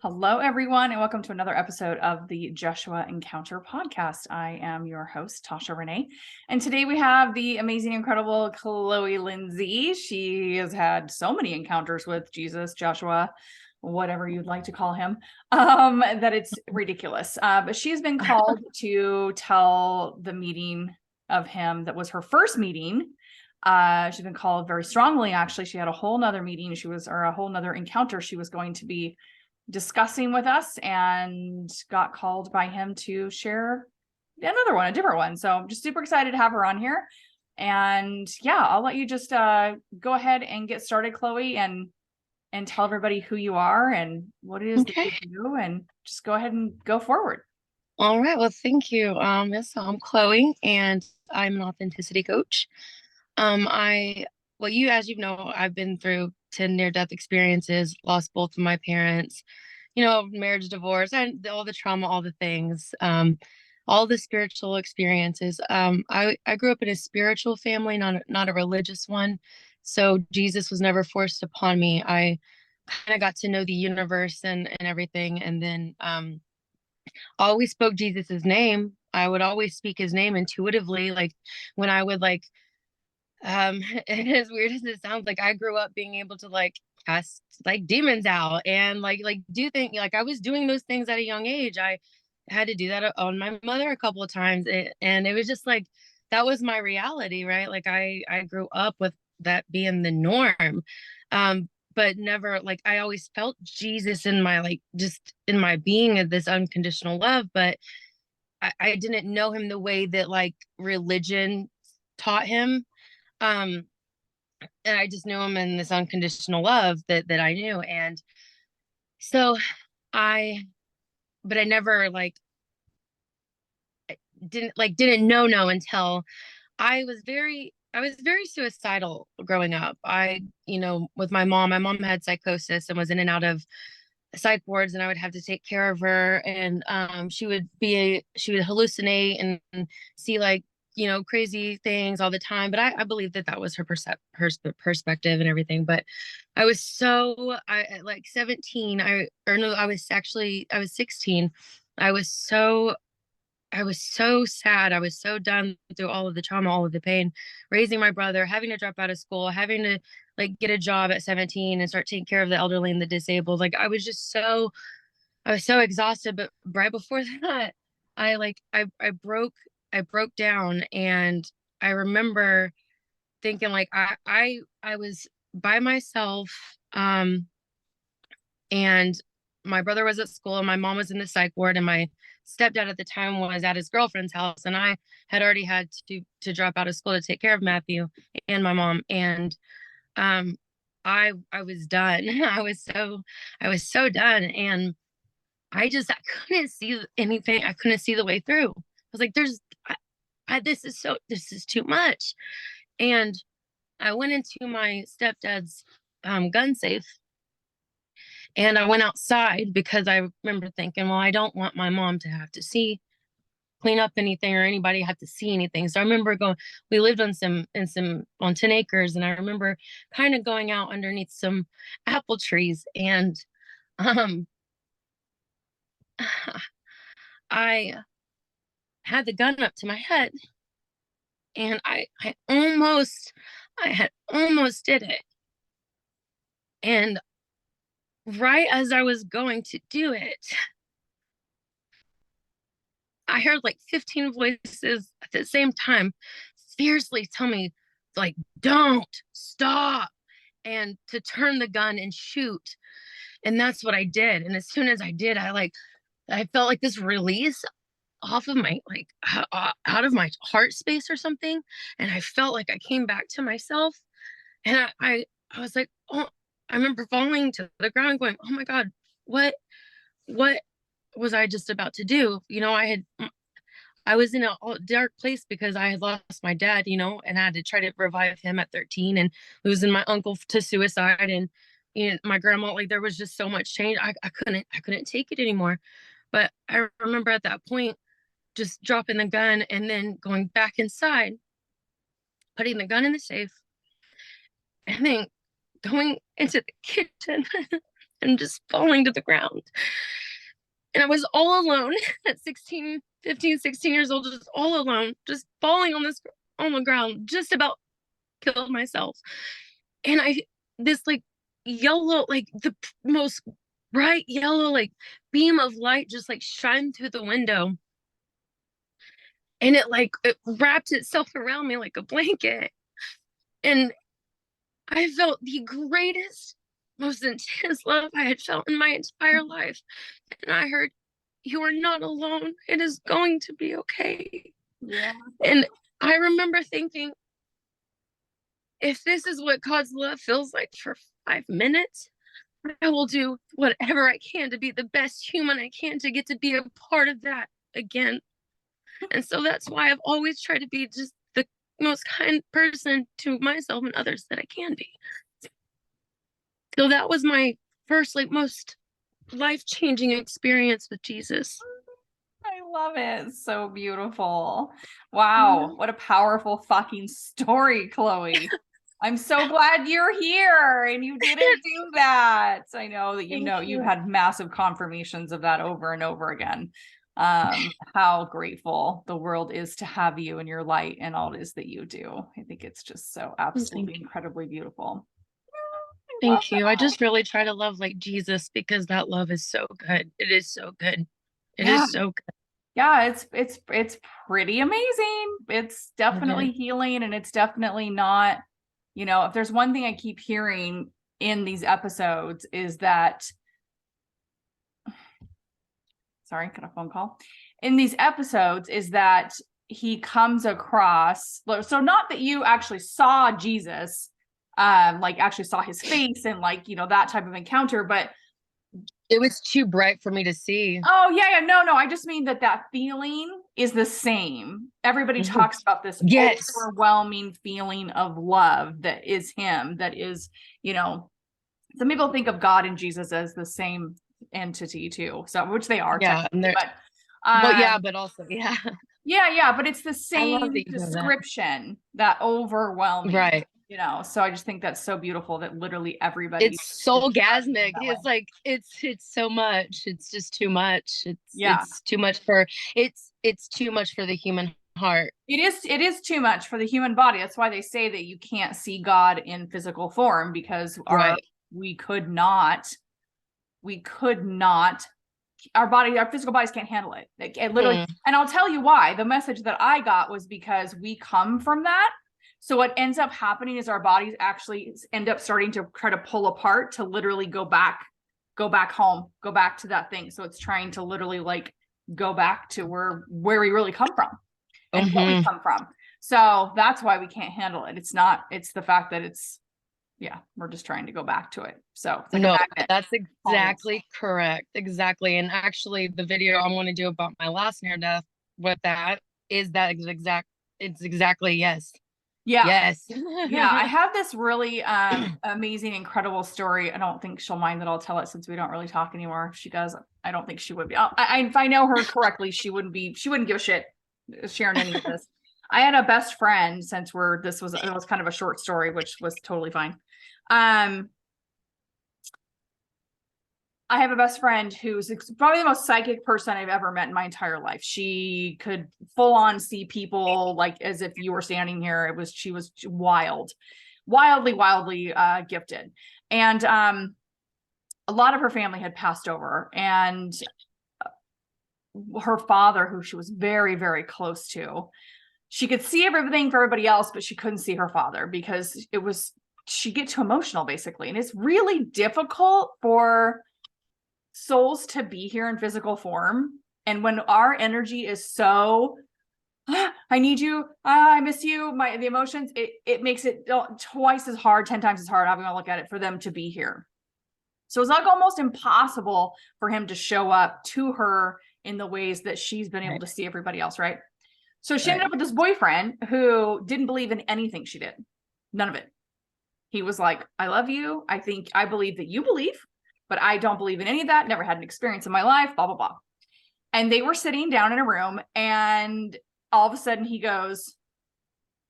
Hello, everyone, and welcome to another episode of the Jeshua Encounter podcast. I am your host, Tasha Renee, and today we have the amazing, incredible Chloe Lindsey. She has had so many encounters with Jesus, Joshua, whatever you'd like to call him, that it's ridiculous. But she's been called to tell the meeting of him that was her first meeting. She's been called very strongly. Actually, she had a whole nother meeting. Or a whole nother encounter she was going to be discussing with us, and got called by him to share another one, a different one. So I'm just super excited to have her on here. And yeah, I'll let you just go ahead and get started, Chloe, and tell everybody who you are and what it is that Okay. you do, and just go ahead and go forward. All right. Well, thank you. Yes, so I'm Chloe and I'm an authenticity coach. I, well, as you know, I've been through 10 near-death experiences, lost both of my parents, marriage, divorce, and all the trauma, all the things, all the spiritual experiences. I grew up in a spiritual family, not a religious one. So Jesus was never forced upon me. I kind of got to know the universe and everything. And then, always spoke Jesus's name. I would always speak his name intuitively. Like when I would as weird as it sounds, like I grew up being able to cast like demons out and do things like I was doing those things at a young age. I had to do that on my mother a couple of times. And it was just like that was my reality, right? Like I grew up with that being the norm. But never like I always felt Jesus in my just in my being of this unconditional love, but I didn't know him the way that religion taught him. Um, and I just knew him in this unconditional love that I knew. And so I but I never didn't know until I was very suicidal growing up. With my mom had psychosis and was in and out of psych wards, and I would have to take care of her. And she would hallucinate and see crazy things all the time. But I believe that was her perspective and everything. But I was at 17, I was 16. I was so I was so sad. I was so done through all of the trauma, all of the pain, raising my brother, having to drop out of school, having to get a job at 17 and start taking care of the elderly and the disabled. I was so exhausted. But right before that, I broke down. And I remember thinking I was by myself. And my brother was at school and my mom was in the psych ward, and my stepdad at the time was at his girlfriend's house, and I had already had to drop out of school to take care of Matthew and my mom. And um I was done. I was so done. And I couldn't see anything. I couldn't see the way through. I was like, this is too much. And I went into my stepdad's gun safe, and I went outside because I remember thinking, well, I don't want my mom to have to clean up anything, or anybody have to see anything. So I remember we lived on 10 acres. And I remember kind of going out underneath some apple trees. And um, I had the gun up to my head, and I had almost did it. And right as I was going to do it, I heard 15 voices at the same time fiercely tell me, don't stop, and to turn the gun and shoot. And that's what I did. And as soon as I did, I felt like this release off of my out of my heart space or something. And I felt like I came back to myself. And I was like, oh, I remember falling to the ground going, oh my God, what was I just about to do? I was in a dark place because I had lost my dad, and I had to try to revive him at 13, and losing my uncle to suicide, and my grandma. There was just so much change. I couldn't take it anymore. But I remember at that point just dropping the gun and then going back inside, putting the gun in the safe, and then going into the kitchen and just falling to the ground. And I was all alone at 16 years old, just all alone, just falling on the ground, just about killed myself. And this like yellow, like the most bright yellow, like beam of light just like shined through the window. And it wrapped itself around me like a blanket. And I felt the greatest, most intense love I had felt in my entire life. And I heard, "You are not alone. It is going to be okay." Yeah. And I remember thinking, if this is what God's love feels like for 5 minutes, I will do whatever I can to be the best human I can to get to be a part of that again. And so that's why I've always tried to be just the most kind person to myself and others that I can be. So that was my first, like, most life-changing experience with Jesus. I love it. So beautiful. Wow. What a powerful fucking story, Chloe. I'm so glad you're here and you didn't do that. I know that you've had massive confirmations of that over and over again. How grateful the world is to have you and your light and all it is that you do. I think it's just so absolutely incredibly beautiful. Thank you. I just really try to love like Jesus because that love is so good. It is so good. It is so good. Yeah, it's pretty amazing. It's definitely healing, and it's definitely not, if there's one thing I keep hearing in these episodes is that, sorry, got a phone call. In these episodes is that he comes across, so not that you actually saw Jesus, like actually saw his face and like, that type of encounter, but it was too bright for me to see. Oh, yeah. No. I just mean that feeling is the same. Everybody talks about this overwhelming feeling of love that is him, that is, some people think of God and Jesus as the same entity too. So, which they are, technically, but also, yeah. Yeah, but it's the same description, that overwhelming. Right. So I just think that's so beautiful that literally everybody, it's soulgasmic. It's like it's so much. It's just too much. It's too much for it's too much for the human heart. It is too much for the human body. That's why they say that you can't see God in physical form, because we could not our physical bodies can't handle it. It literally, and I'll tell you why. The message that I got was because we come from that. So what ends up happening is our bodies actually end up starting to try to pull apart to literally go back home, go back to that thing. So it's trying to literally like go back to where we really come from and what we come from. So that's why we can't handle it. It's the fact that we're just trying to go back to it. So it's like no, that's exactly correct. Exactly. And actually the video I want to do about my last near death with that is that it's exactly yes. Yeah. Yes. Yeah. I have this really amazing, incredible story. I don't think she'll mind that I'll tell it since we don't really talk anymore. If she does, I don't think she would be. If I know her correctly, she wouldn't give a shit sharing any of this. I had a best friend, since it was kind of a short story, which was totally fine. I have a best friend who's probably the most psychic person I've ever met in my entire life. She could full on see people like as if you were standing here. She was wildly gifted. And a lot of her family had passed over, and her father, who she was very, very close to, she could see everything for everybody else, but she couldn't see her father because she'd get too emotional basically. And it's really difficult for souls to be here in physical form. And when our energy is so, I need you, I miss you, the emotions, it makes it twice as hard, 10 times as hard, I'm going to look at it, for them to be here. So it's like almost impossible for him to show up to her in the ways that she's been able to see everybody else, right? So she ended up with this boyfriend who didn't believe in anything she did. None of it. He was like, I love you. I believe that you believe, but I don't believe in any of that. Never had an experience in my life, blah, blah, blah. And they were sitting down in a room, and all of a sudden he goes,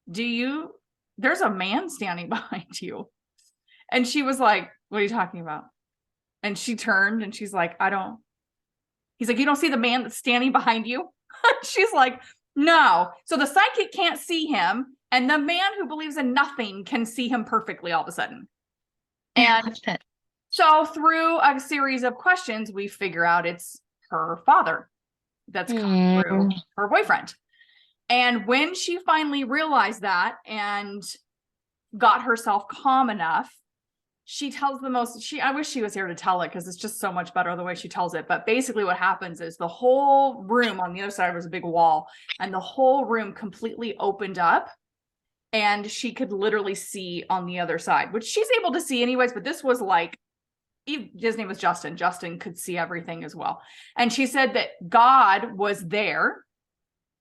there's a man standing behind you. And she was like, what are you talking about? And she turned and she's like, he's like, you don't see the man that's standing behind you? She's like, no. So the psychic can't see him. And the man who believes in nothing can see him perfectly all of a sudden. And so through a series of questions, we figure out it's her father that's come through her boyfriend. And when she finally realized that and got herself calm enough, she tells I wish she was here to tell it because it's just so much better the way she tells it. But basically what happens is the whole room on the other side was a big wall, and the whole room completely opened up and she could literally see on the other side, which she's able to see anyways. But this was like, his name was Justin. Justin could see everything as well. And she said that God was there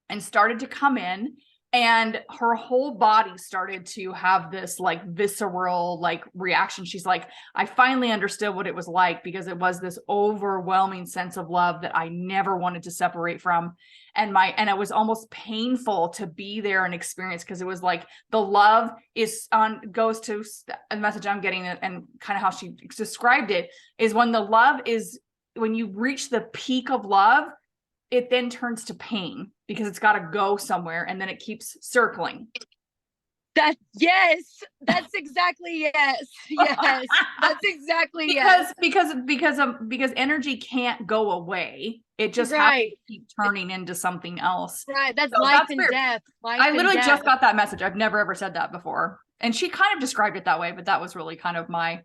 and started to come in, and her whole body started to have this like visceral like reaction. She's like, I finally understood what it was like, because it was this overwhelming sense of love that I never wanted to separate from. And it was almost painful to be there and experience, because it was like the love goes to a message I'm getting, and kind of how she described it is when you reach the peak of love, it then turns to pain because it's got to go somewhere, and then it keeps circling. Yes, that's exactly yes. Yes, that's exactly yes. Because energy can't go away. It just has to keep turning into something else. Right. That's life and death. I literally just got that message. I've never ever said that before. And she kind of described it that way, but that was really kind of my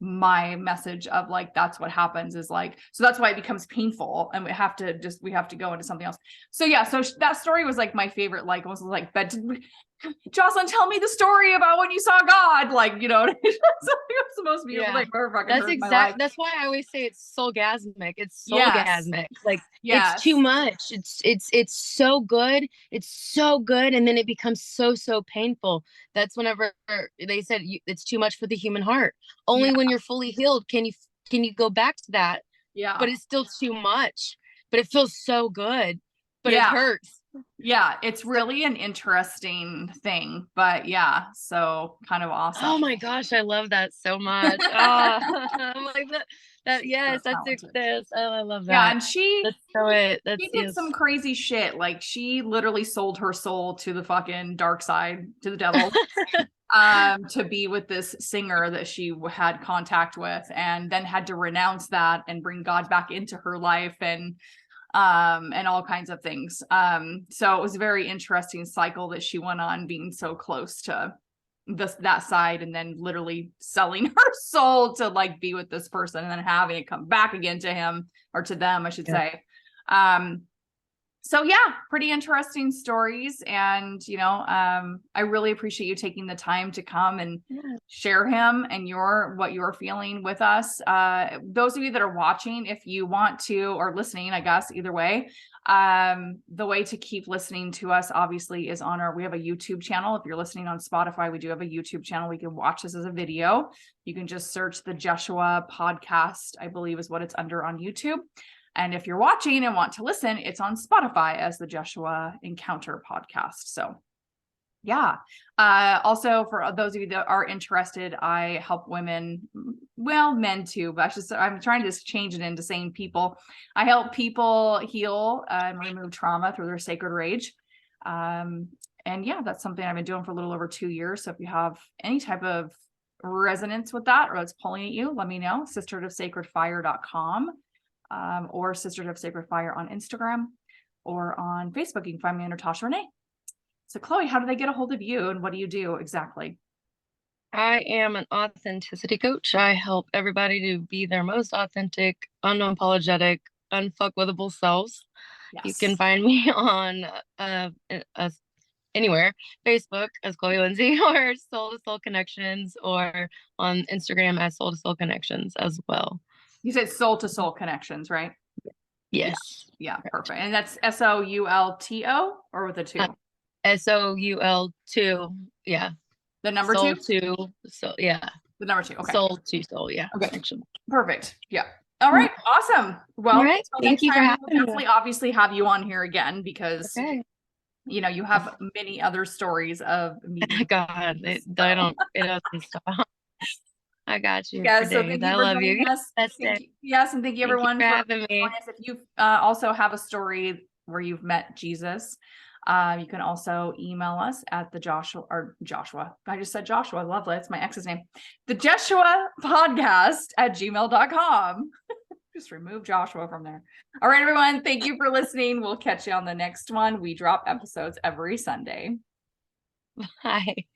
message of like, that's what happens, is like, so that's why it becomes painful, and we have to go into something else. So yeah, so that story was like my favorite, like was like, but Jocelyn, tell me the story about when you saw God, like, you know, it's the most beautiful thing I've ever fucking heard in my life. That's why I always say it's soulgasmic. It's soulgasmic. Like, it's too much. It's so good. It's so good, and then it becomes so painful. That's whenever they said it's too much for the human heart. Only when you're fully healed can you go back to that. Yeah. But it's still too much. But it feels so good. But it hurts. Yeah, it's really an interesting thing, but yeah, so kind of awesome. Oh my gosh, I love that so much. I'm like that yes, that's this. Oh, I love that. Yeah, and she did some crazy shit. Like, she literally sold her soul to the fucking dark side, to the devil, to be with this singer that she had contact with, and then had to renounce that and bring God back into her life, and all kinds of things. So it was a very interesting cycle that she went on, being so close to that side, and then literally selling her soul to like be with this person, and then having it come back again to him, or to them, I should say. So yeah, pretty interesting stories. And, you know, I really appreciate you taking the time to come and share him and what you're feeling with us. Those of you that are watching, if you want to, or listening, I guess, either way, the way to keep listening to us obviously is we have a YouTube channel. If you're listening on Spotify, we do have a YouTube channel. We can watch this as a video. You can just search the Jeshua podcast, I believe is what it's under on YouTube. And if you're watching and want to listen, it's on Spotify as the Jeshua Encounter podcast. So yeah. Also, for those of you that are interested, I help women, well, men too, but I'm trying to change it into saying people. I help people heal and remove trauma through their sacred rage. And yeah, that's something I've been doing for a little over 2 years. So if you have any type of resonance with that, or it's pulling at you, let me know. sisterhoodofsacredfire.com. Or Sisterhood of Sacred Fire on Instagram, or on Facebook. You can find me under Tasha Renee. So Chloe, how do they get a hold of you, and what do you do exactly? I am an authenticity coach. I help everybody to be their most authentic, unapologetic, unfuckwithable selves. Yes. You can find me on anywhere, Facebook as Chloe Lindsey, or Soul to Soul Connections, or on Instagram as Soul to Soul Connections as well. You said Soul to Soul Connections, right? Yes. Yeah, perfect. And that's SOULTO, or with a 2? SOUL2. Yeah. The number soul 2? 2. So yeah. The number 2. Okay. Soul to Soul. Yeah. Okay. Connection. Perfect. Yeah. All right. Awesome. Well, thank you for having me. Definitely, obviously, have you on here again, because you know, you have many other stories of me. God, it doesn't stop. I got you Yeah, for so days. thank you I for love joining you. us. That's it. Yes, and thank you Thank you everyone for for having me. joining us. If you also have a story where you've met Jesus, you can also email us at the Joshua. I just said Joshua. Lovely. It's my ex's name. The Jeshua podcast at gmail.com. Just remove Joshua from there. All right, everyone. Thank you for listening. We'll catch you on the next one. We drop episodes every Sunday. Bye.